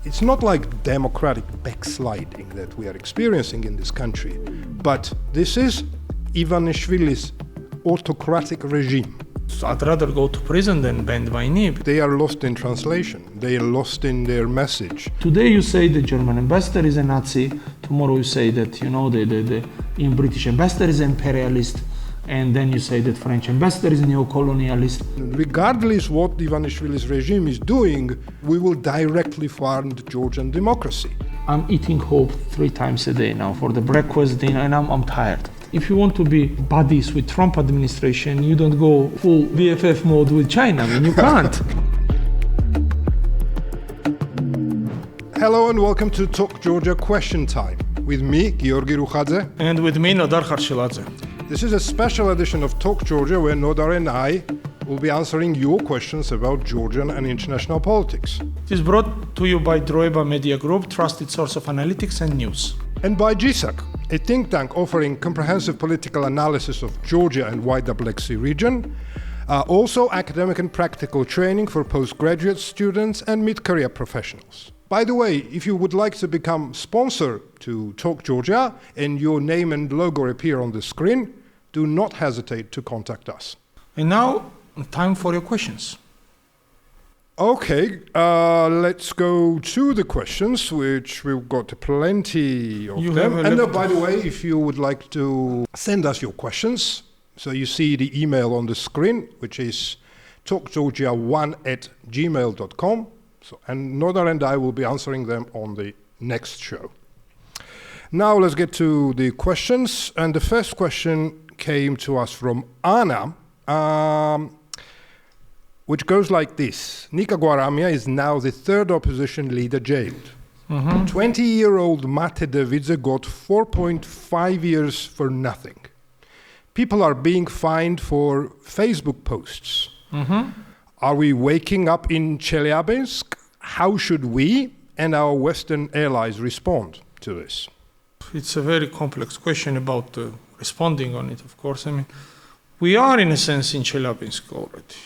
It's not like democratic backsliding that we are experiencing in this country, but this is Ivanishvili's autocratic regime. I'd rather go to prison than bend my knee. They are lost in translation. They are lost in their message. Today you say the German ambassador is a Nazi. Tomorrow you say that, the British ambassador is imperialist. And then you say that French ambassador is a neo-colonialist. Regardless what Ivanishvili's regime is doing, we will directly fund Georgian democracy. I'm eating hope 3 times a day now for the breakfast, dinner, and I'm tired. If you want to be buddies with Trump administration, you don't go full BFF mode with China. You can't. Hello and welcome to Talk Georgia Question Time with me, Giorgi Rukhadze. And with me, Nodar Kharshiladze. This is a special edition of Talk Georgia where Nodar and I will be answering your questions about Georgian and international politics. It is brought to you by Droeba Media Group, trusted source of analytics and news. And by GSAC, a think tank offering comprehensive political analysis of Georgia and wider Black Sea region, also academic and practical training for postgraduate students and mid-career professionals. By the way, if you would like to become sponsor to Talk Georgia and your name and logo appear on the screen, do not hesitate to contact us. And now, time for your questions. Okay, let's go to the questions, which we've got plenty of them. And by the way, if you would like to send us your questions, so you see the email on the screen, which is talkgeorgia1@gmail.com. And Nodar and I will be answering them on the next show. Now let's get to the questions. And the first question came to us from Anna, which goes like this. Nika Guaramia is now the 3rd opposition leader jailed. 20-year-old Mate Davidze got 4.5 years for nothing. People are being fined for Facebook posts. Are we waking up in Chelyabinsk? How should we and our Western allies respond to this? It's a very complex question about responding on it, of course. I mean, we are in a sense in Chelyabinsk already.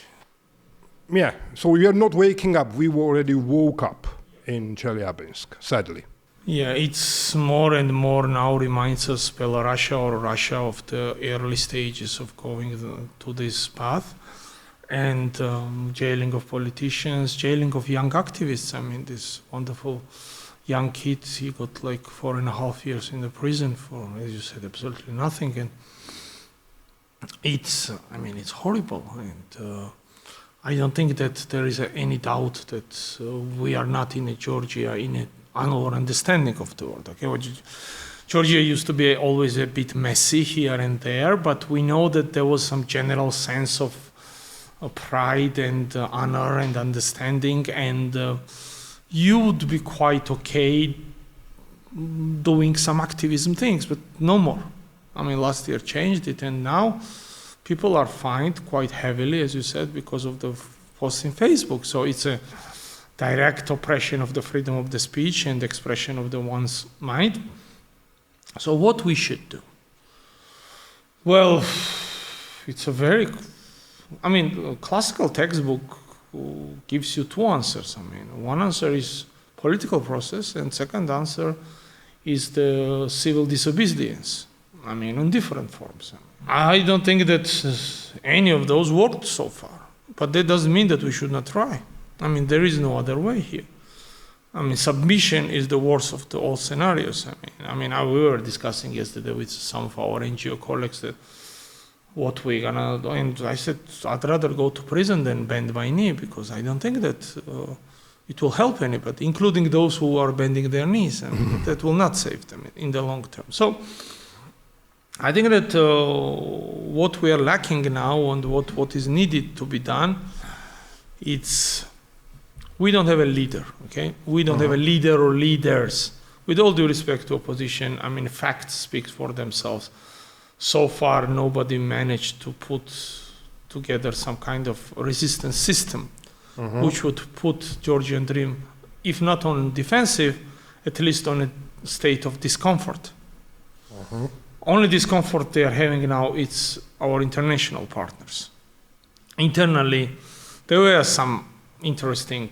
Yeah, so we are not waking up. We already woke up in Chelyabinsk, sadly. Yeah, it's more and more now reminds us Belarus or Russia of the early stages of going to this path. And jailing of politicians, jailing of young activists. I mean, this wonderful young kid, he got like 4.5 years in the prison for, as you said, absolutely nothing. And it's horrible. And I don't think that there is any doubt that we are not in Georgia in our understanding of the world. Okay, Georgia used to be always a bit messy here and there, but we know that there was some general sense of pride and honor and understanding, and you would be quite okay doing some activism things, but no more. I mean, last year changed it, and now people are fined quite heavily, as you said, because of the posts in Facebook. So it's a direct oppression of the freedom of the speech and expression of the one's mind. So what we should do? Well, it's a very a classical textbook gives you 2 answers. One answer is political process, and second answer is the civil disobedience. In different forms. I don't think that any of those worked so far, but that doesn't mean that we should not try. There is no other way here. Submission is the worst of all scenarios. We were discussing yesterday with some of our NGO colleagues that what we're gonna do, and I said I'd rather go to prison than bend my knee, because I don't think that it will help anybody, including those who are bending their knees, and that will not save them in the long term. So I think that what we are lacking now and what is needed to be done, it's we don't have a leader, okay? We don't have a leader or leaders. With all due respect to opposition, facts speak for themselves. So far, nobody managed to put together some kind of resistance system which would put Georgian Dream, if not on defensive, at least on a state of discomfort. Only discomfort they are having now, it's our international partners. Internally, there were some interesting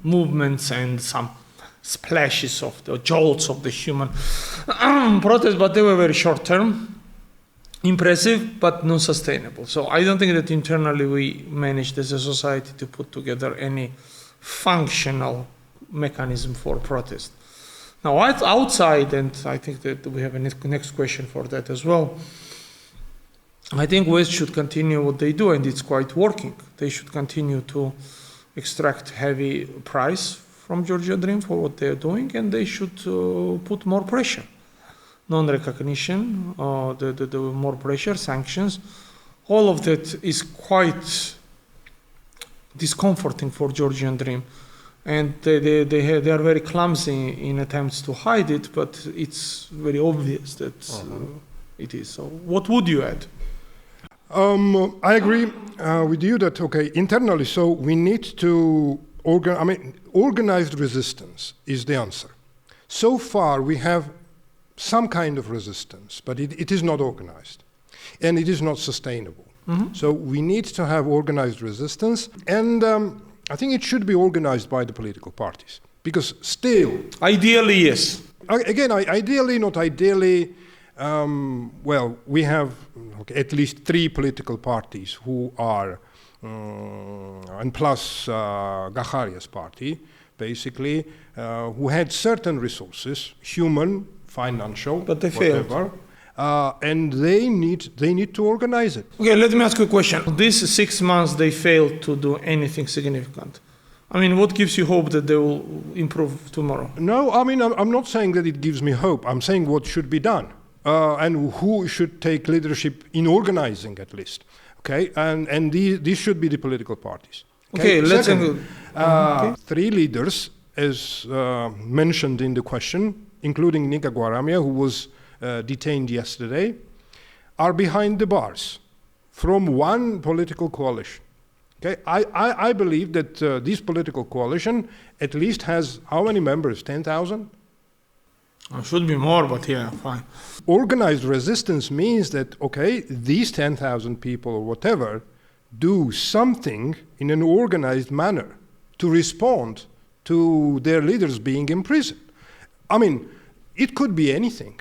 movements and some splashes of the jolts of the human protest, but they were very short term, impressive, but not sustainable. So I don't think that internally we managed as a society to put together any functional mechanism for protest. Now outside, and I think that we have a next question for that as well, I think West should continue what they do, and it's quite working. They should continue to extract heavy price from Georgian Dream for what they're doing, and they should put more pressure. Non-recognition, the more pressure, sanctions, all of that is quite discomforting for Georgian Dream. And they are very clumsy in attempts to hide it, but it's very obvious that it is. So what would you add? I agree with you that, okay, internally, so we need to organized resistance is the answer. So far, we have some kind of resistance, but it is not organized, and it is not sustainable. So we need to have organized resistance, and I think it should be organized by the political parties, because still... Ideally, yes. Again, ideally, not ideally, well, we have at least 3 political parties who are, and plus Gacharia's party, basically, who had certain resources, human, financial, but they whatever, failed. And they need to organize it. Okay, let me ask you a question. These 6 months, they failed to do anything significant. I mean, what gives you hope that they will improve tomorrow? No, I mean, I'm not saying that it gives me hope. I'm saying what should be done. And who should take leadership in organizing, at least. Okay, and these should be the political parties. Okay, let's... Second, 3 leaders, as mentioned in the question, including Nika Guaramia, who was detained yesterday, are behind the bars from one political coalition. Okay, I believe that this political coalition at least has how many members? 10,000? Should be more, but yeah, fine. Organized resistance means that, okay, these 10,000 people or whatever do something in an organized manner to respond to their leaders being imprisoned. I mean, it could be anything.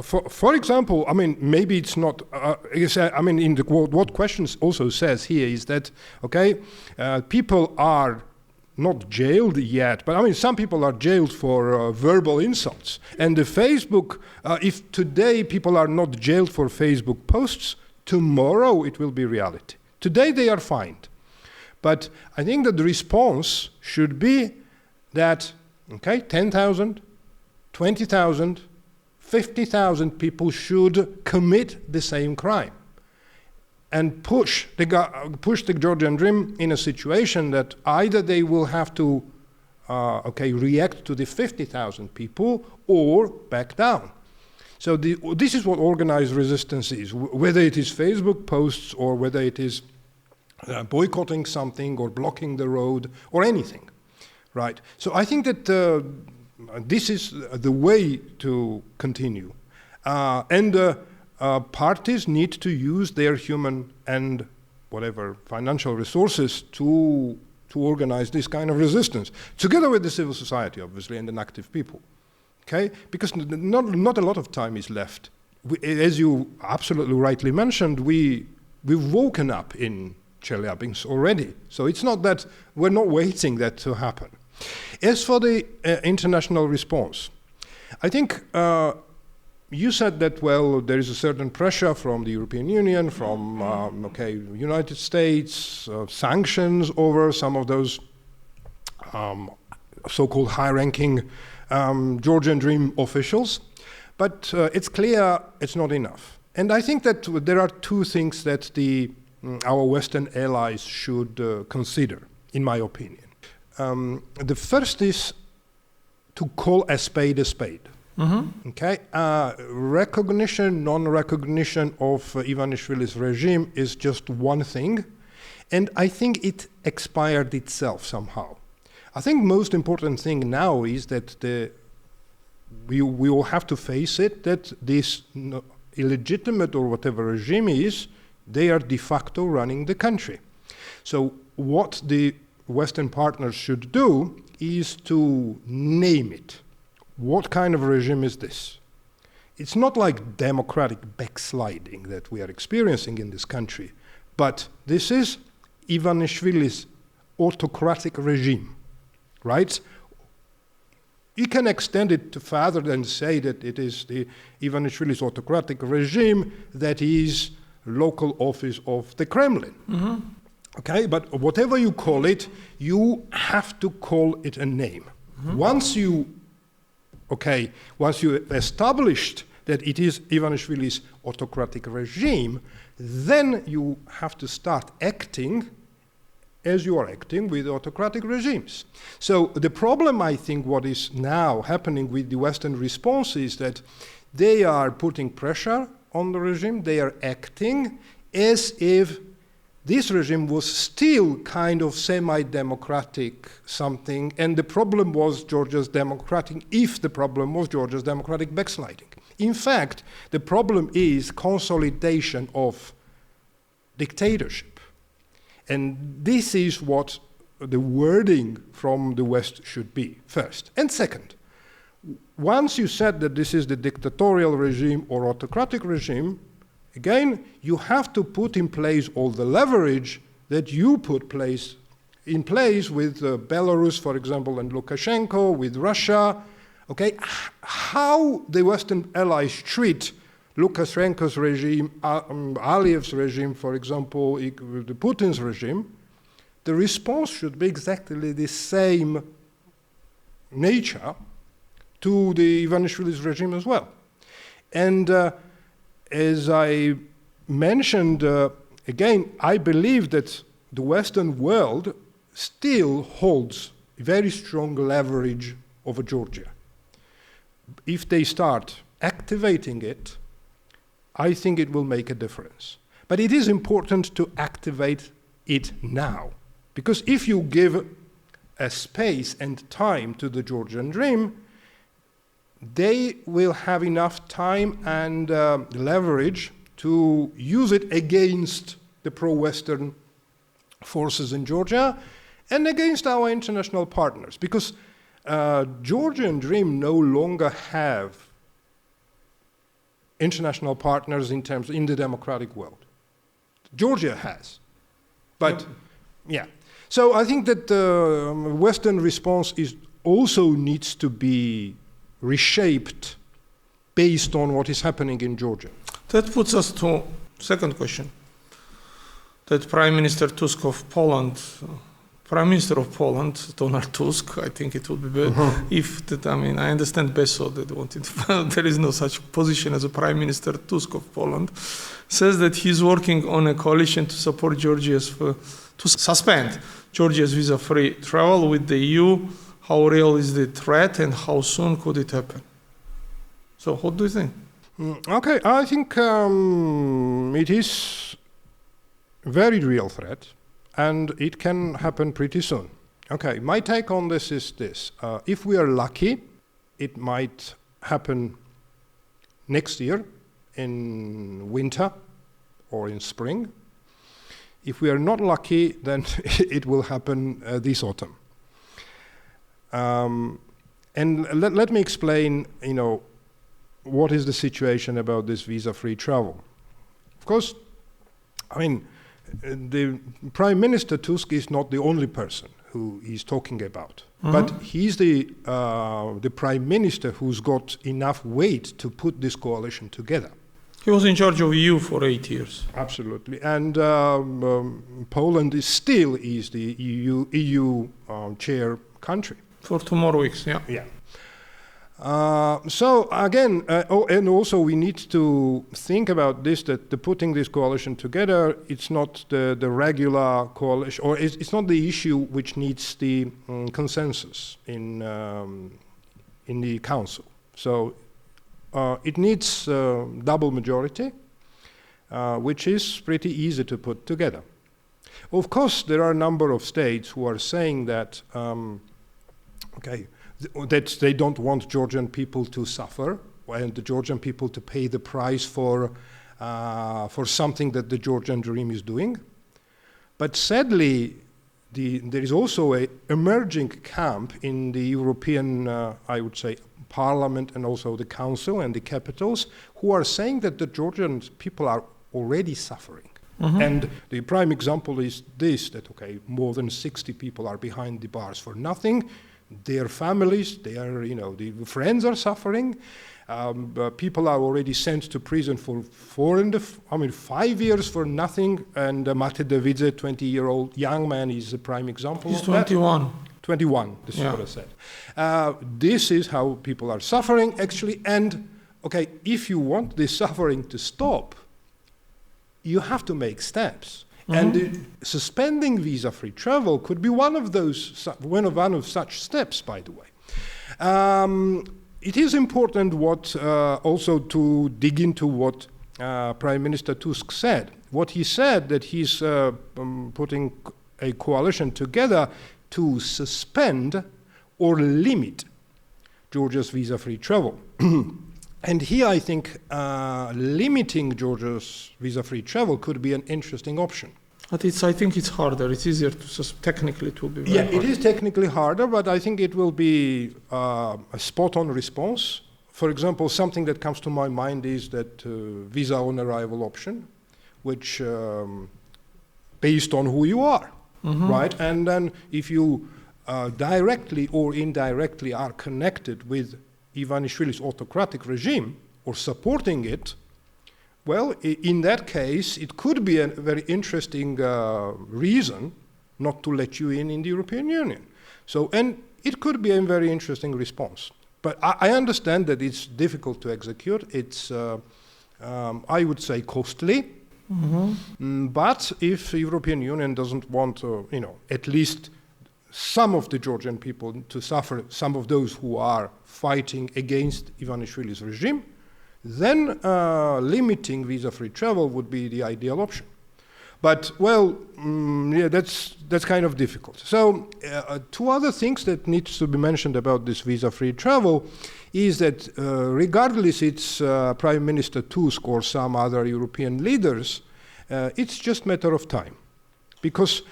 For example, I mean, maybe it's not, I mean, in the what questions also says here is that, okay, people are not jailed yet, but I mean, some people are jailed for verbal insults. And the Facebook, if today people are not jailed for Facebook posts, tomorrow it will be reality. Today they are fined. But I think that the response should be that, okay, 10,000, 20,000, 50,000 people should commit the same crime and push the Georgian Dream in a situation that either they will have to react to the 50,000 people or back down. So this is what organized resistance is, whether it is Facebook posts or whether it is boycotting something or blocking the road or anything, right? So I think that this is the way to continue. Parties need to use their human and whatever financial resources to organize this kind of resistance, together with the civil society, obviously, and an active people. Okay, because not a lot of time is left. As you absolutely rightly mentioned, we've woken up in Chelyabinsk already. So it's not that we're not waiting that to happen. As for the international response, I think you said that, well, there is a certain pressure from the European Union, from United States, sanctions over some of those so-called high-ranking Georgian Dream officials, but it's clear it's not enough. And I think that there are 2 things that our Western allies should consider, in my opinion. The first is to call a spade a spade. Mm-hmm. Okay, recognition, non-recognition of Ivanishvili's regime is just one thing, and I think it expired itself somehow. I think most important thing now is that we will have to face it, that this illegitimate or whatever regime is, they are de facto running the country. So what the Western partners should do is to name it. What kind of regime is this? It's not like democratic backsliding that we are experiencing in this country, but this is Ivanishvili's autocratic regime, right? You can extend it to further than say that it is the Ivanishvili's autocratic regime that is local office of the Kremlin. Okay, but whatever you call it, you have to call it a name. Once you established that it is Ivanishvili's autocratic regime, then you have to start acting as you are acting with autocratic regimes. So the problem, I think, what is now happening with the Western response is that they are putting pressure on the regime, they are acting as if this regime was still kind of semi-democratic something, and the problem was Georgia's democratic, if the problem was Georgia's democratic backsliding. In fact, the problem is consolidation of dictatorship. And this is what the wording from the West should be, first. And second, once you said that this is the dictatorial regime or autocratic regime, again, you have to put in place all the leverage that you put in place with Belarus, for example, and Lukashenko, with Russia. Okay, how the Western allies treat Lukashenko's regime, Aliyev's regime, for example, the Putin's regime, the response should be exactly the same nature to the Ivanishvili's regime as well. And as I mentioned, again, I believe that the Western world still holds very strong leverage over Georgia. If they start activating it, I think it will make a difference. But it is important to activate it now. Because if you give a space and time to the Georgian Dream, they will have enough time and leverage to use it against the pro-Western forces in Georgia and against our international partners. Because Georgian Dream no longer have international partners in the democratic world. Georgia has. But, yeah. So I think that the Western response also needs to be reshaped based on what is happening in Georgia. That puts us to second question. That Prime Minister Tusk of Poland, Prime Minister of Poland, Donald Tusk, I think it would be better if that, I mean, I understand Beso that wanted, there is no such position as a Prime Minister Tusk of Poland, says that he's working on a coalition to support to suspend Georgia's visa-free travel with the EU. How real is the threat and how soon could it happen? So what do you think? Okay, I think it is a very real threat. And it can happen pretty soon. Okay, my take on this is this. If we are lucky, it might happen next year in winter or in spring. If we are not lucky, then it will happen this autumn. And let me explain, what is the situation about this visa-free travel. Of course, I mean, the Prime Minister Tusk is not the only person who he's talking about, but he's the Prime Minister who's got enough weight to put this coalition together. He was in charge of EU for 8 years. Absolutely, and Poland is the EU chair country. For 2 more weeks, yeah. Yeah. So again, and also we need to think about this, that putting this coalition together, it's not the regular coalition, or it's not the issue which needs the consensus in the council. So it needs double majority, which is pretty easy to put together. Of course, there are a number of states who are saying that, that they don't want Georgian people to suffer and the Georgian people to pay the price for something that the Georgian Dream is doing. But sadly, there is also an emerging camp in the European, I would say, Parliament and also the Council and the capitals, who are saying that the Georgian people are already suffering. And the prime example is this, that, okay, more than 60 people are behind the bars for nothing. Their families, their, the friends are suffering. People are already sent to prison for 5 years for nothing. And Mate Davidze, 20-year-old young man, is a prime example. He's 21. 21, this is what I said. This is how people are suffering, actually. And, okay, if you want this suffering to stop, you have to make steps. And suspending visa-free travel could be one of such steps, by the way. It is important also to dig into what Prime Minister Tusk said. What he said, that he's putting a coalition together to suspend or limit Georgia's visa-free travel. And here I think limiting Georgia's visa-free travel could be an interesting option. But I think it's harder. It's easier technically to be very hard. It is technically harder, but I think it will be a spot-on response. For example, something that comes to my mind is that visa on arrival option, which based on who you are, right? And then if you directly or indirectly are connected with Ivanishvili's autocratic regime or supporting it, well, in that case, it could be a very interesting reason not to let you in the European Union. So, and it could be a very interesting response. But I understand that it's difficult to execute. It's, I would say, costly. But if the European Union doesn't want, at least some of the Georgian people to suffer, some of those who are fighting against Ivanishvili's regime, then limiting visa-free travel would be the ideal option. But, well, that's kind of difficult. So two other things that needs to be mentioned about this visa-free travel is that regardless it's Prime Minister Tusk or some other European leaders, it's just a matter of time. Because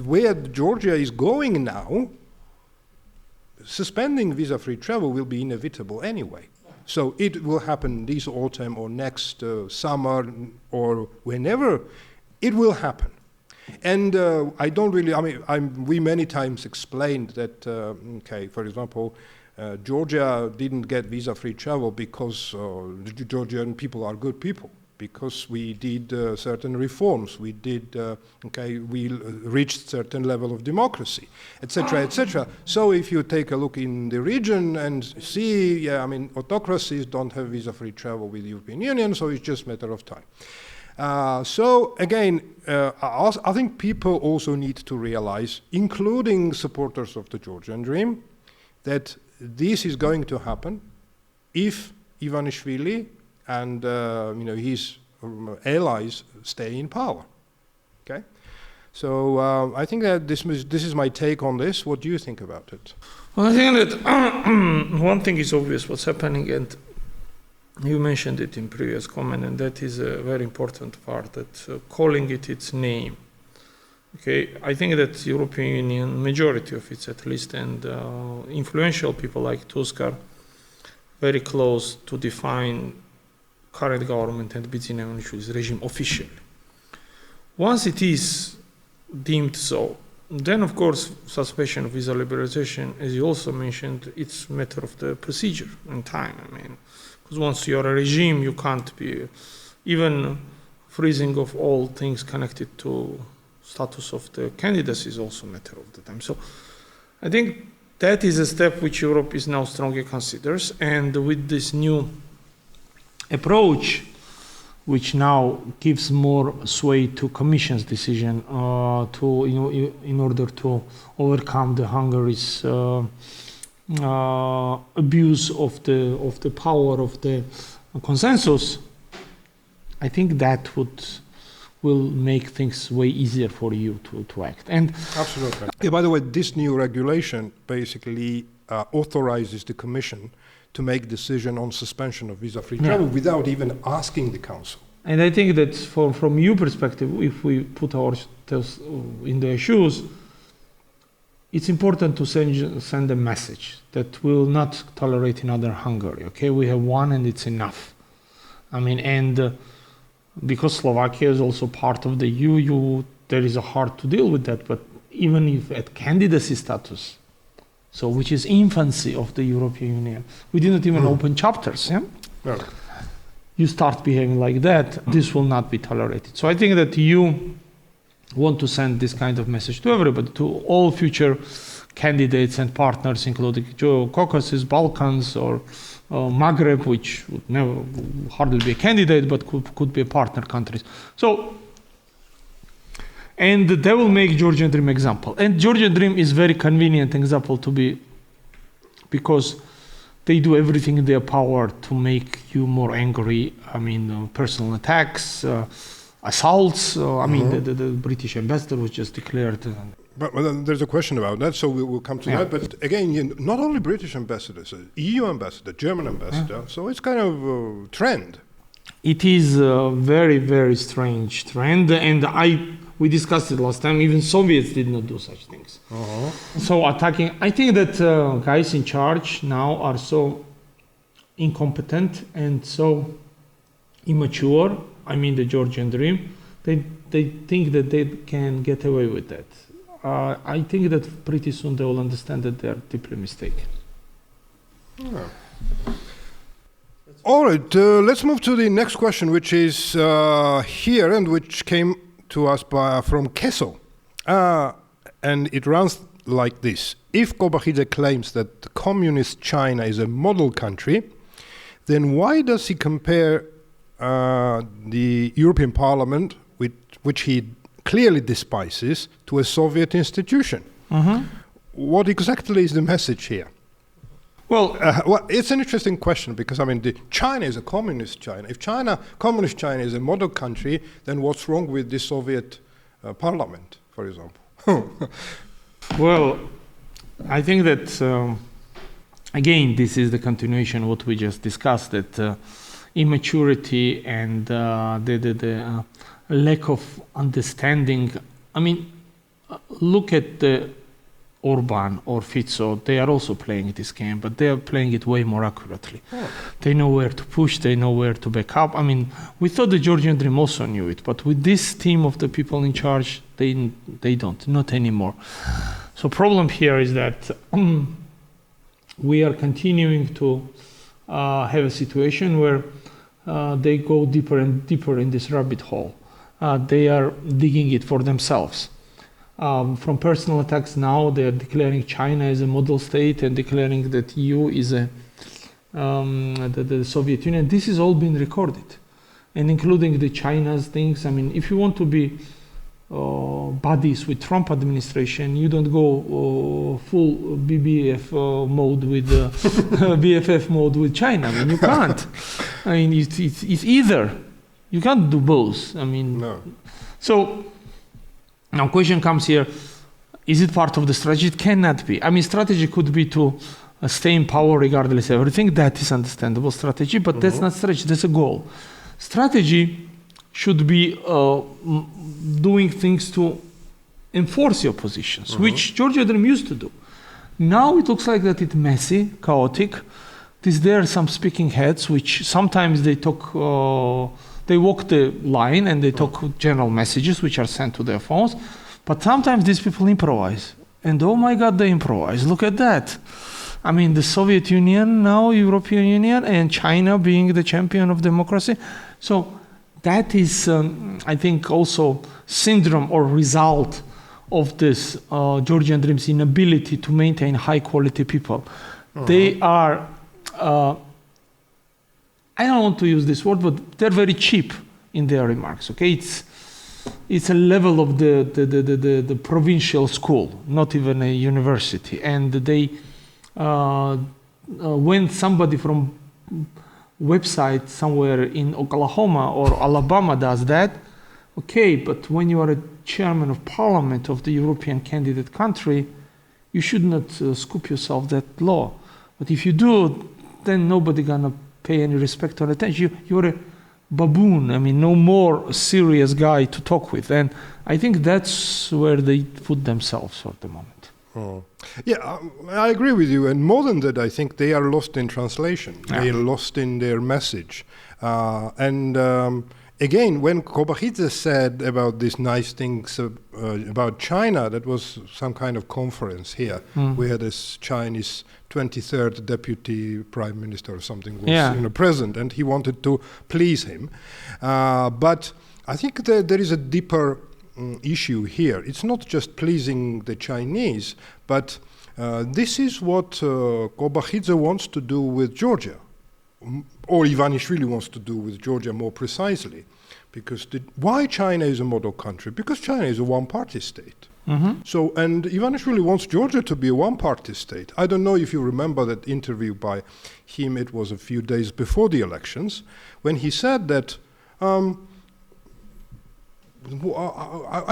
where Georgia is going now, suspending visa-free travel will be inevitable anyway. So it will happen this autumn or next summer or whenever, it will happen. And I don't really, we many times explained that, okay, for example, Georgia didn't get visa-free travel because the Georgian people are good people, because we did certain reforms, we reached certain level of democracy, etc., etc. So if you take a look in the region and see, autocracies don't have visa-free travel with the European Union, so it's just a matter of time. So again, I think people also need to realize, including supporters of the Georgian Dream, that this is going to happen if Ivanishvili and his allies stay in power. Okay, so I think that this is my take on this. What do you think about it? Well, I think that one thing is obvious what's happening, and you mentioned it in previous comment, and that is a very important part, that calling it its name. Okay, I think that European Union, majority of it at least, and influential people like Tusk are very close to define current government and Bidzina Ivanishvili's regime officially. Once it is deemed so, then of course suspension of visa liberalization, as you also mentioned, it's a matter of the procedure and time. Because once you're a regime, you can't be, even freezing of all things connected to status of the candidacy is also a matter of the time. So I think that is a step which Europe is now strongly considers, and with this new approach, which now gives more sway to Commission's decision in order to overcome the Hungary's abuse of the power of the consensus, I think that will make things way easier for you to act. And absolutely. Yeah, by the way, this new regulation basically authorizes the Commission to make decision on suspension of visa-free travel without even asking the Council. And I think that from your perspective, if we put ourselves in their shoes, it's important to send a message that we will not tolerate another Hungary. Okay, we have one and it's enough. I mean, and because Slovakia is also part of the EU, there is a hard to deal with that. But even if at candidacy status, so which is infancy of the European Union, we didn't even open chapters. Yeah? No. You start behaving like that, this will not be tolerated. So I think that you want to send this kind of message to everybody, to all future candidates and partners, including Caucasus, Balkans, or Maghreb, which would never hardly be a candidate, but could be a partner countries. So, and they will make Georgian Dream example. And Georgian Dream is very convenient example to be, because they do everything in their power to make you more angry. I mean, personal attacks, assaults. I mean, the British ambassador was just declared. But there's a question about that, so we'll come to that. But again, not only British ambassadors, EU ambassador, German ambassador. So it's kind of a trend. It is a very, very strange trend, and we discussed it last time. Even Soviets did not do such things. So attacking, I think that guys in charge now are so incompetent and so immature. I mean, the Georgian Dream. They think that they can get away with that. I think that pretty soon they will understand that they are deeply mistaken. Yeah. All right, let's move to the next question, which is here and which came to us from Keso. And it runs like this. If Kobakhidze claims that communist China is a model country, then why does he compare the European Parliament, which he clearly despises, to a Soviet institution? What exactly is the message here? Well, it's an interesting question because, I mean, China is a communist China. If communist China is a model country, then what's wrong with the Soviet parliament, for example? Well, I think that, again, this is the continuation of what we just discussed, that immaturity and the lack of understanding. I mean, look at the Orban or Fico, they are also playing this game, but they are playing it way more accurately. They know where to push, they know where to back up. I mean, we thought the Georgian Dream also knew it, but with this team of the people in charge, they don't, not anymore. So problem here is that we are continuing to have a situation where they go deeper and deeper in this rabbit hole. They are digging it for themselves. From personal attacks now, they are declaring China as a model state and declaring that EU is the Soviet Union. This is all been recorded, and including the China's things. I mean, if you want to be buddies with Trump administration, you don't go full BBF mode with BFF mode with China. I mean, you can't. I mean, it's either. You can't do both. I mean, no. So. Now, question comes here, is it part of the strategy? It cannot be. I mean, strategy could be to stay in power regardless of everything. That is understandable strategy, but that's not strategy, that's a goal. Strategy should be doing things to enforce your positions, which Georgian Dream used to do. Now it looks like that it's messy, chaotic. There are some speaking heads, which sometimes they talk... They walk the line and they talk general messages which are sent to their phones, but sometimes these people improvise. And oh my God, they improvise. Look at that. I mean, the Soviet Union, now European Union, and China being the champion of democracy. So that is, I think, also syndrome or result of this Georgian Dream's inability to maintain high quality people. They are... I don't want to use this word, but they're very cheap in their remarks. Okay, it's a level of the provincial school, not even a university. And they, when somebody from website somewhere in Oklahoma or Alabama does that, okay, but when you are a chairman of parliament of the European candidate country, you should not scoop yourself that low. But if you do, then nobody gonna pay any respect or attention. You're a baboon. I mean, no more serious guy to talk with. And I think that's where they put themselves for the moment. Oh. Yeah, I agree with you. And more than that, I think they are lost in translation. Yeah. They are lost in their message. Again, when Kobakhidze said about these nice things about China, that was some kind of conference here. We had this Chinese 23rd deputy prime minister or something was present, and he wanted to please him. But I think there is a deeper issue here. It's not just pleasing the Chinese, but this is what Kobakhidze wants to do with Georgia, or Ivanishvili wants to do with Georgia more precisely. Because why China is a model country? Because China is a one-party state. So, and Ivanishvili wants Georgia to be a one-party state. I don't know if you remember that interview by him, it was a few days before the elections, when he said that I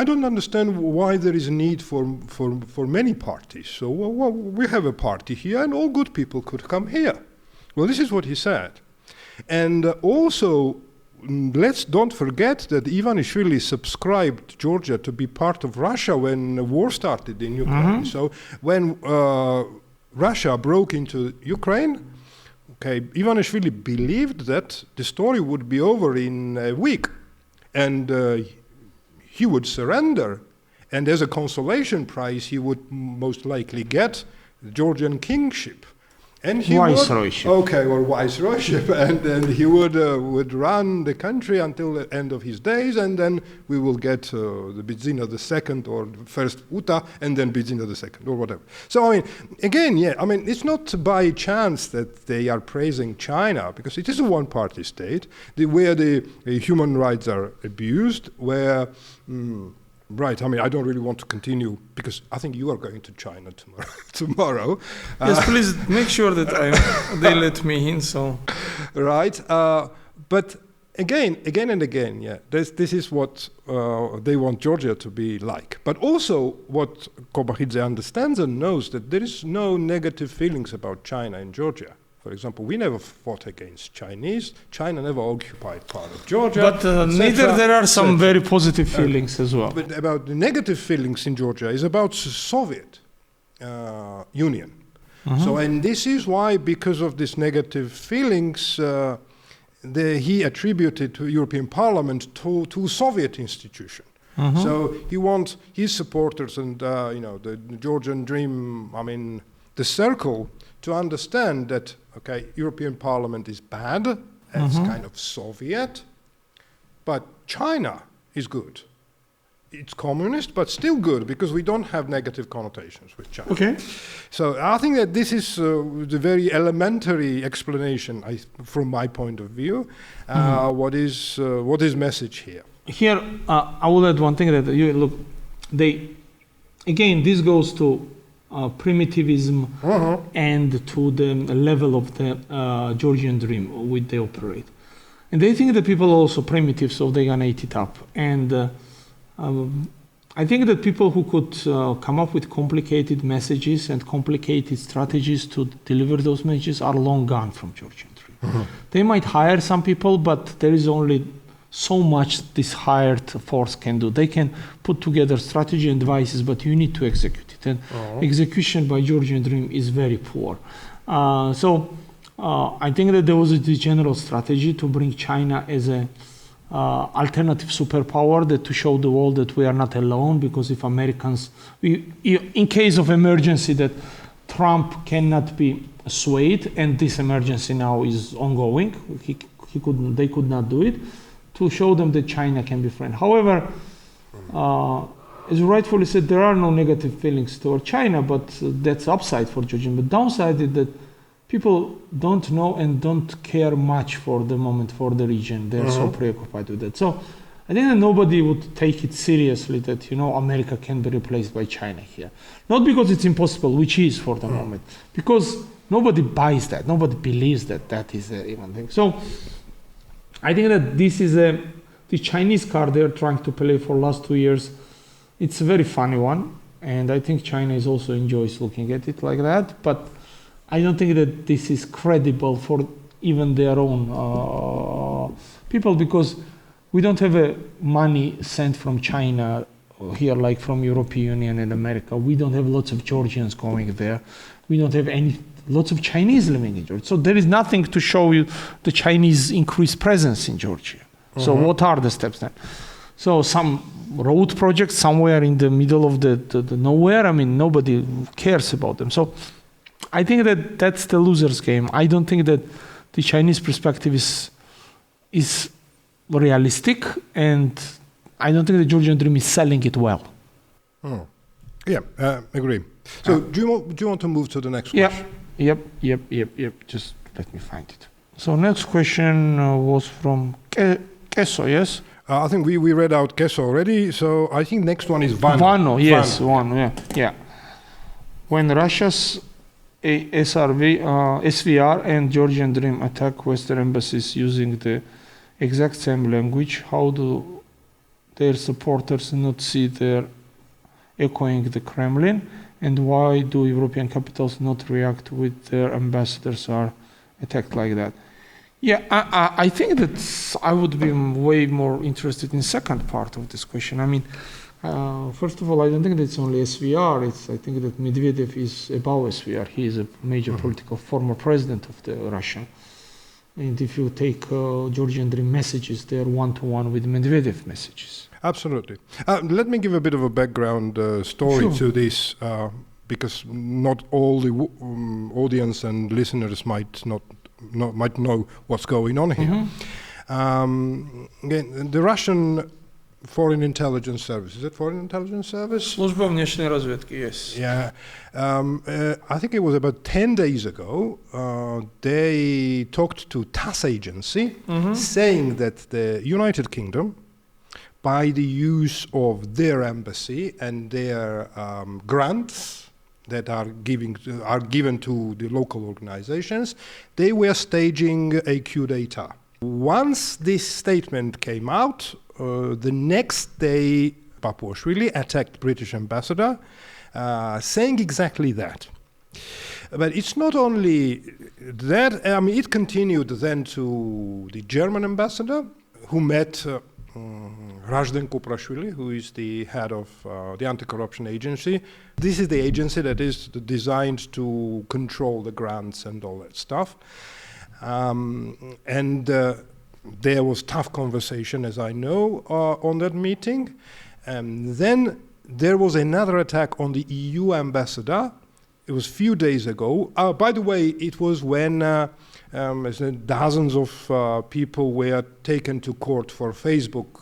don't understand why there is a need for many parties. So we have a party here and all good people could come here. Well, this is what he said. And also, let's don't forget that Ivanishvili subscribed Georgia to be part of Russia when the war started in Ukraine. So when Russia broke into Ukraine, Ivanishvili believed that the story would be over in a week. And he would surrender. And as a consolation prize, he would most likely get the Georgian kingship. And he viceroyship, and then he would run the country until the end of his days, and then we will get the Bidzina II or first Uta, and then Bidzina II or whatever. So I mean, again, it's not by chance that they are praising China, because it is a one-party state where the human rights are abused, where. Right. I mean, I don't really want to continue because I think you are going to China tomorrow. Yes, please make sure that they let me in. So, right. But again and again, this is what they want Georgia to be like. But also, what Kobakhidze understands and knows that there is no negative feelings about China in Georgia. For example, we never fought against Chinese. China never occupied part of Georgia. But neither there are some very positive feelings as well. But about the negative feelings in Georgia is about Soviet Union. So, and this is why, because of these negative feelings, he attributed to European Parliament to Soviet institution. So he wants his supporters and the Georgian Dream, the circle, to understand that, European Parliament is bad, it's kind of Soviet, but China is good. It's communist, but still good, because we don't have negative connotations with China. Okay. So I think that this is the very elementary explanation, from my point of view, what is message here. Here, I will add one thing that this goes to primitivism and to the level of the Georgian Dream which they operate. And they think that people are also primitive, so they're gonna eat it up. And I think that people who could come up with complicated messages and complicated strategies to deliver those messages are long gone from Georgian Dream. They might hire some people, but there is only so much this hired force can do. They can put together strategy and devices, but you need to execute it. And execution by Georgian Dream is very poor. So I think that there was this general strategy to bring China as a alternative superpower, that to show the world that we are not alone, because if Americans, in case of emergency, that Trump cannot be swayed, and this emergency now is ongoing, they could not do it, to show them that China can be friend. However, as you rightfully said, there are no negative feelings toward China, but that's upside for Georgia. But downside is that people don't know and don't care much for the moment for the region. They're so preoccupied with that. So I think that nobody would take it seriously that, America can be replaced by China here. Not because it's impossible, which is for the moment, because nobody buys that. Nobody believes that that is a even thing. So I think that this is the Chinese card they're trying to play for last 2 years. It's a very funny one, and I think China is also enjoys looking at it like that. But I don't think that this is credible for even their own people, because we don't have money sent from China here, like from European Union and America. We don't have lots of Georgians going there. We don't have lots of Chinese living in Georgia. So there is nothing to show you the Chinese increased presence in Georgia. So what are the steps then? So some road projects somewhere in the middle of the nowhere. I mean, nobody cares about them. So I think that that's the loser's game. I don't think that the Chinese perspective is realistic, and I don't think the Georgian Dream is selling it well. Yeah, agree. So do you want to move to the next question? Yep. Just let me find it. So next question was from Keso, yes? I think we read out Keso already, so I think next one is Vano. Vano, yes, Vano, yeah. When Russia's SVR and Georgian Dream attack Western embassies using the exact same language, how do their supporters not see their echoing the Kremlin? And why do European capitals not react with their ambassadors are attacked like that? Yeah, I think that I would be way more interested in the second part of this question. I mean, first of all, I don't think that it's only SVR. I think that Medvedev is above SVR. He is a major political former president of the Russia. And if you take Georgian Dream messages, they are one-to-one with Medvedev messages. Absolutely. Let me give a bit of a background story to this, because not all the audience and listeners might know what's going on here. Again, the Russian Foreign Intelligence Service, is it Foreign Intelligence Service? Служба внешней разведки, yes. Yeah. I think it was about 10 days ago, they talked to TASS agency saying that the United Kingdom, by the use of their embassy and their grants that are given to the local organizations, they were staging a coup d'etat. Once this statement came out, the next day Papuashvili attacked British ambassador, saying exactly that. But it's not only that, I mean, it continued then to the German ambassador, who met Razden Kuprashvili, who is the head of the anti-corruption agency. This is the agency that is designed to control the grants and all that stuff. There was tough conversation, as I know, on that meeting. Then there was another attack on the EU ambassador. It was a few days ago. By the way, it was when dozens of people were taken to court for Facebook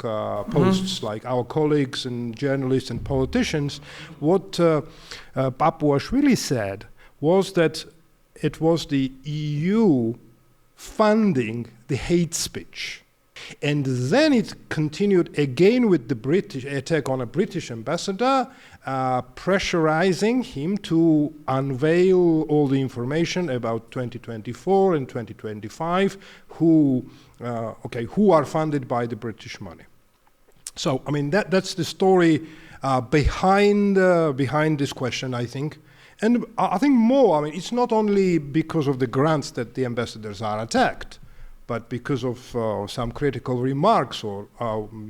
posts, like our colleagues and journalists and politicians. What Papuashvili said was that it was the EU funding the hate speech. And then it continued again with the British attack on a British ambassador, pressurizing him to unveil all the information about 2024 and 2025, who are funded by the British money. So, I mean, that's the story behind this question, I think. And I think more, I mean, it's not only because of the grants that the ambassadors are attacked, but because of some critical remarks or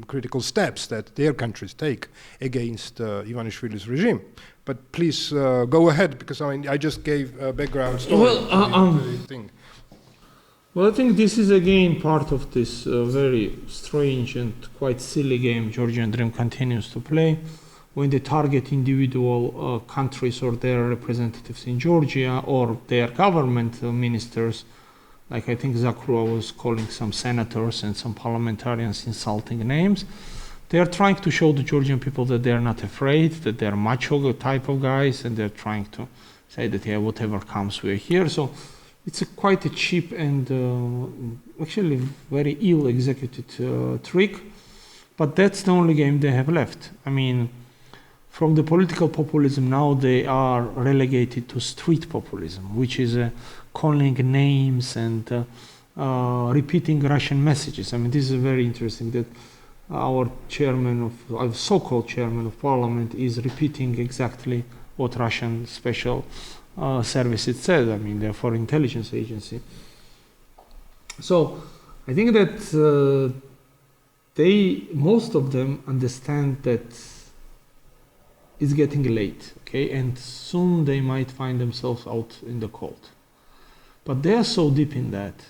critical steps that their countries take against Ivanishvili's regime. But please go ahead, because I mean, I just gave a background story to the thing. Well, I think this is again part of this very strange and quite silly game Georgian Dream continues to play, when they target individual countries or their representatives in Georgia or their government ministers. Like I think Zakrua was calling some senators and some parliamentarians insulting names. They are trying to show the Georgian people that they are not afraid, that they are macho type of guys, and they're trying to say that, yeah, whatever comes, we're here. So it's quite a cheap and actually very ill executed trick, but that's the only game they have left. I mean, from the political populism now they are relegated to street populism, which is calling names and repeating Russian messages. I mean, this is very interesting that our so-called chairman of parliament is repeating exactly what Russian special services said. I mean, the foreign intelligence agency. So I think that most of them understand that it's getting late, okay, and soon they might find themselves out in the cold. But they are so deep in that,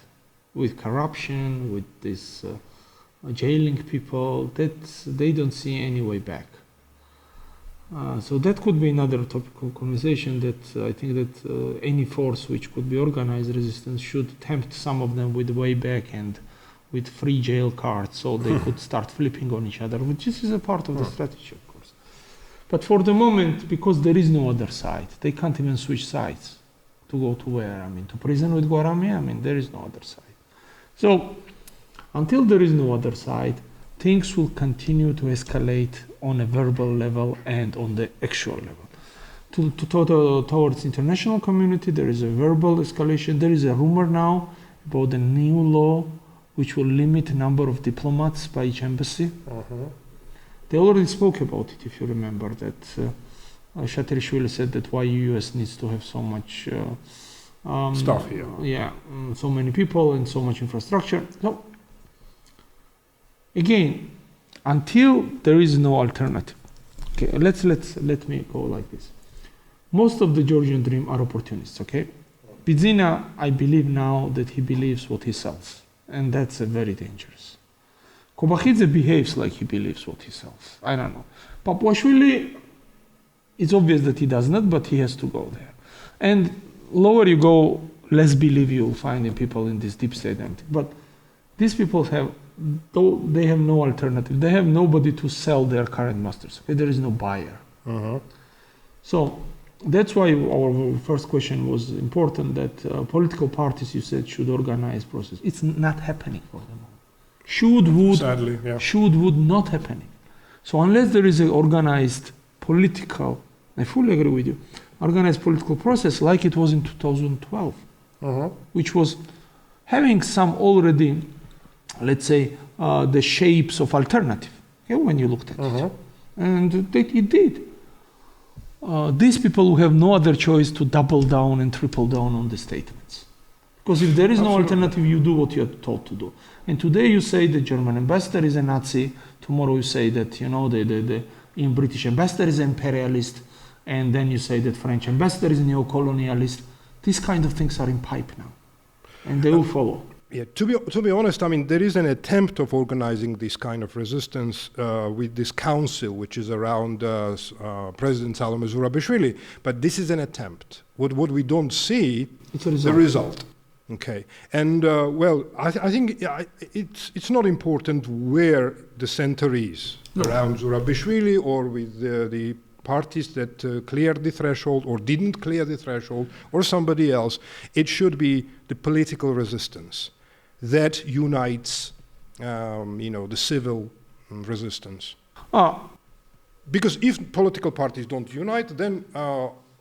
with corruption, with this jailing people, that they don't see any way back. So that could be another topic of conversation, that I think that any force which could be organized resistance should tempt some of them with way back and with free jail cards, so they could start flipping on each other, which is a part of the strategy, of course. But for the moment, because there is no other side, they can't even switch sides to go to where? I mean, to prison with Guarami? I mean, there is no other side. So until there is no other side, things will continue to escalate on a verbal level and on the actual level. Towards international community, there is a verbal escalation. There is a rumor now about a new law which will limit the number of diplomats by each embassy. They already spoke about it, if you remember, that Shatirishvili said that why US needs to have so much stuff here. Yeah, so many people and so much infrastructure. So again, until there is no alternative. Okay, let me go like this. Most of the Georgian Dream are opportunists. Okay, Bidzina, I believe now that he believes what he sells, and that's very dangerous. Kobakhidze behaves like he believes what he sells. I don't know. Papuashvili, it's obvious that he does not, but he has to go there. And lower you go, less believe you'll find in people in this deep state. But these people have, though they have no alternative, they have nobody to sell their current masters. Okay? There is no buyer. So that's why our first question was important, that political parties, you said, should organize process. It's not happening for the moment. Sadly, yeah. Would not happening. So unless there is an organized political, I fully agree with you, organized political process like it was in 2012, which was having some already, let's say, the shapes of alternative, okay, when you looked at it. And it did. These people who have no other choice to double down and triple down on the statements. Because if there is no alternative, you do what you are told to do. And today you say the German ambassador is a Nazi, tomorrow you say that, you know, the British ambassador is imperialist, and then you say that French ambassador is neo-colonialist. These kind of things are in pipe now, and they will follow. Yeah, to be honest, I mean, there is an attempt of organizing this kind of resistance with this council, which is around President Salome Zurabishvili, but this is an attempt. What we don't see is the result. Okay, and well, I think it's not important where the center is, around Zurabishvili or with the parties that cleared the threshold or didn't clear the threshold or somebody else. It should be the political resistance that unites, the civil resistance. Because if political parties don't unite, then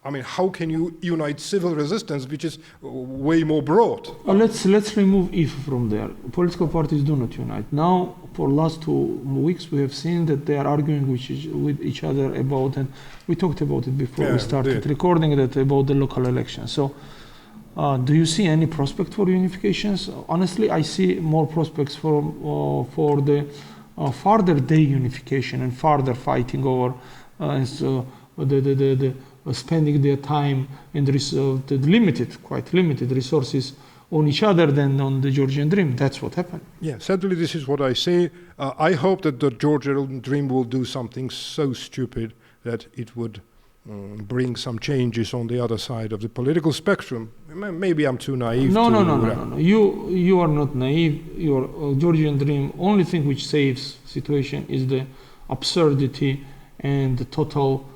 I mean, how can you unite civil resistance, which is way more broad? Let's remove if from there. Political parties do not unite. Now, for last 2 weeks, we have seen that they are arguing with each other about, and we talked about it before we started recording, that about the local elections. So, do you see any prospect for unifications? Honestly, I see more prospects for the further de-unification and further fighting over spending their time and the quite limited resources on each other than on the Georgian Dream. That's what happened. Yeah, sadly, this is what I see. I hope that the Georgian Dream will do something so stupid that it would bring some changes on the other side of the political spectrum. Maybe I'm too naive. No. You are not naive. Your Georgian Dream, only thing which saves situation is the absurdity and the total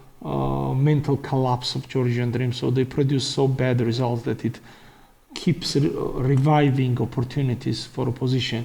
mental collapse of Georgian Dream. So they produce so bad results that it keeps reviving opportunities for opposition.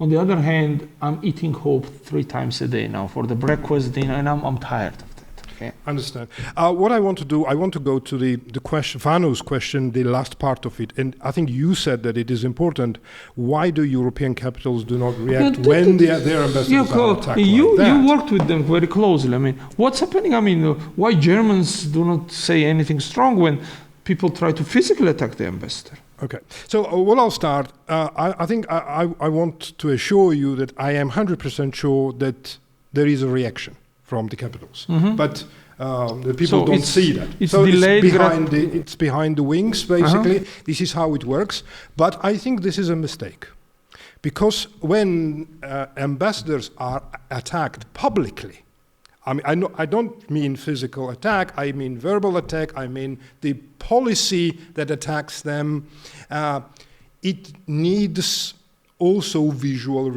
On the other hand, I'm eating hope 3 times a day now for the breakfast, dinner, and I'm tired of that. Okay. Understand. What I want to do, I want to go to the question, Vano's question, the last part of it. And I think you said that it is important. Why do European capitals do not react when their ambassadors are attacked you like that? You worked with them very closely. I mean, what's happening? I mean, why Germans do not say anything strong when people try to physically attack the ambassador. Okay, so well, I'll start. I think I want to assure you that I am 100% sure that there is a reaction from the capitals, but the people don't see that. It's so delayed. It's behind the wings, basically. This is how it works. But I think this is a mistake, because when ambassadors are attacked publicly, I mean, I don't mean physical attack, I mean verbal attack, I mean the policy that attacks them. It needs also visual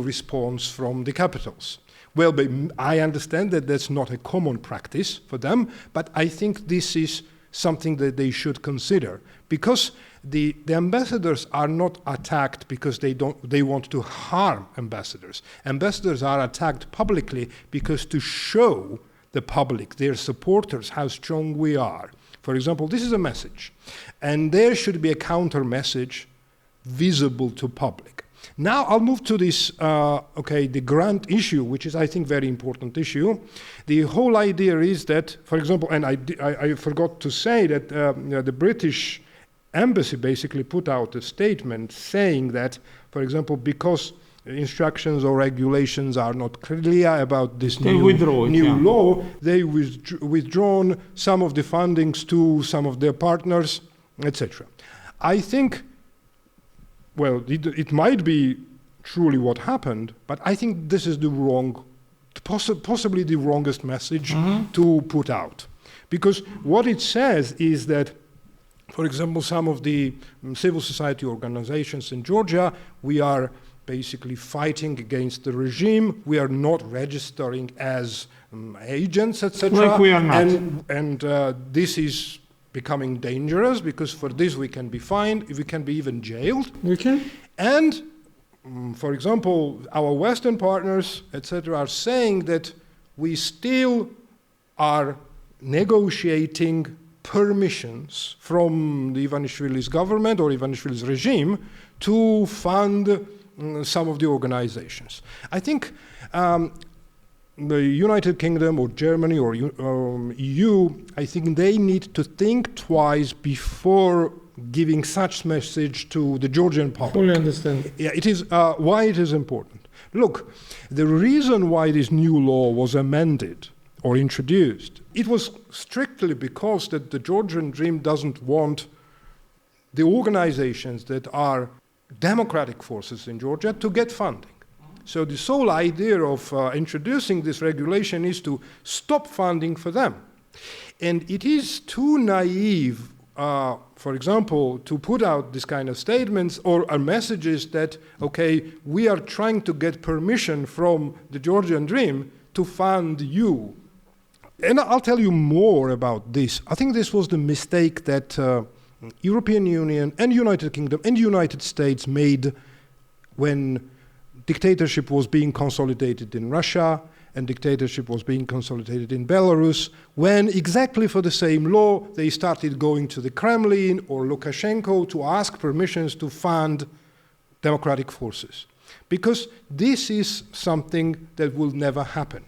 response from the capitals. Well, I understand that that's not a common practice for them, but I think this is something that they should consider, because the ambassadors are not attacked because they want to harm ambassadors. Ambassadors are attacked publicly because to show the public, their supporters, how strong we are. For example, this is a message, and there should be a counter message visible to public. Now I'll move to this, the grant issue, which is, I think, very important issue. The whole idea is that, for example, and I forgot to say that the British embassy basically put out a statement saying that, for example, because instructions or regulations are not clear about this new law, they withdrawn some of the fundings to some of their partners, etc. I think, well, it might be truly what happened, but I think this is the possibly the wrongest message to put out. Because what it says is that, for example, some of the civil society organizations in Georgia, we are basically fighting against the regime. We are not registering as agents, etc. Like we are not. And this is becoming dangerous, because for this we can be fined, we can be even jailed. We can. And, for example, our Western partners, etc., are saying that we still are negotiating permissions from the Ivanishvili's government or Ivanishvili's regime to fund some of the organizations. I think the United Kingdom or Germany or EU, I think they need to think twice before giving such message to the Georgian public. Fully understand. Yeah, it is why it is important. Look, the reason why this new law was amended or introduced, it was strictly because that the Georgian Dream doesn't want the organizations that are democratic forces in Georgia to get funding. So the sole idea of introducing this regulation is to stop funding for them. And it is too naive, for example, to put out this kind of statements or messages that, okay, we are trying to get permission from the Georgian Dream to fund you. And I'll tell you more about this. I think this was the mistake that European Union and United Kingdom and United States made when dictatorship was being consolidated in Russia and dictatorship was being consolidated in Belarus, when exactly for the same law they started going to the Kremlin or Lukashenko to ask permissions to fund democratic forces. Because this is something that will never happen.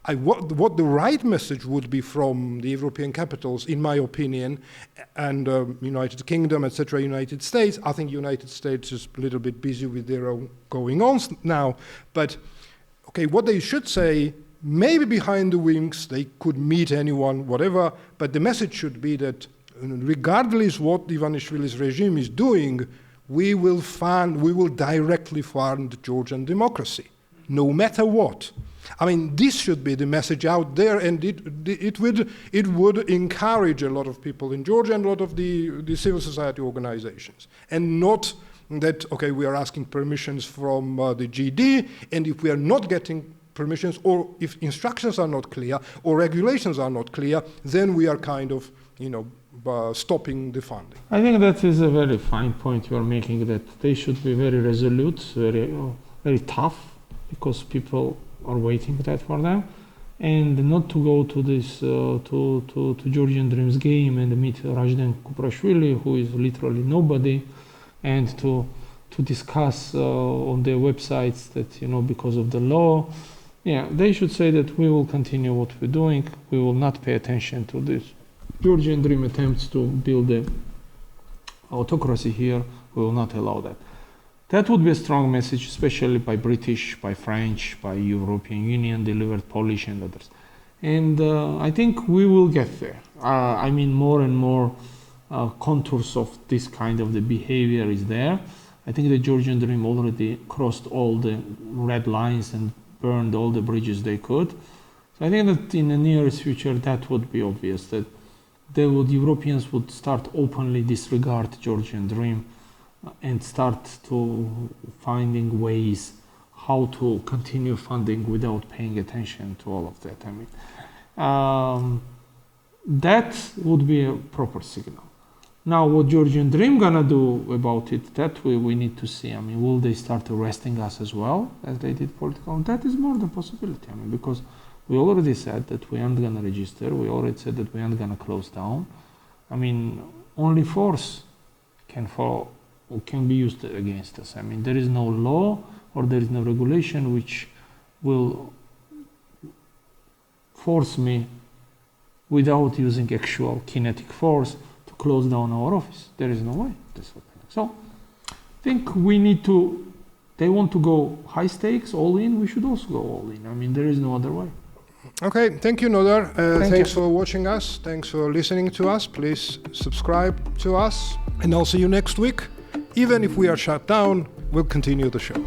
What the right message would be from the European capitals, in my opinion, and United Kingdom, etc., United States, I think United States is a little bit busy with their own going-ons now, but okay, what they should say, maybe behind the wings, they could meet anyone, whatever, but the message should be that regardless what Ivanishvili's regime is doing, we will directly fund Georgian democracy, no matter what. I mean, this should be the message out there, and it would encourage a lot of people in Georgia and a lot of the civil society organizations, and not that, okay, we are asking permissions from the GD, and if we are not getting permissions, or if instructions are not clear, or regulations are not clear, then we are kind of, stopping the funding. I think that is a very fine point you are making, that they should be very resolute, very tough, because people are waiting that for them, and not to go to this to Georgian Dream's game and meet Rajden Kuprashvili, who is literally nobody, and to discuss on their websites that because of the law. Yeah, they should say that we will continue what we're doing. We will not pay attention to this Georgian Dream attempts to build an autocracy here, we will not allow that. That would be a strong message, especially by British, by French, by European Union, delivered Polish and others. And I think we will get there. I mean, more and more contours of this kind of the behavior is there. I think the Georgian Dream already crossed all the red lines and burned all the bridges they could. So I think that in the nearest future that would be obvious, that Europeans would start openly disregard Georgian Dream and start to finding ways how to continue funding without paying attention to all of that. I mean, that would be a proper signal. Now, what Georgian Dream gonna do about it, that we need to see. I mean, will they start arresting us as well as they did political? And that is more than possibility. I mean, because we already said that we aren't gonna register. We already said that we aren't gonna close down. I mean, only force can be used against us. I mean, there is no law or there is no regulation which will force me without using actual kinetic force to close down our office. There is no way. So I think they want to go high stakes, all in, we should also go all in. I mean, there is no other way. Okay, thank you, Nodar. Thanks you for watching us. Thanks for listening to us. Please subscribe to us, and I'll see you next week. Even if we are shut down, we'll continue the show.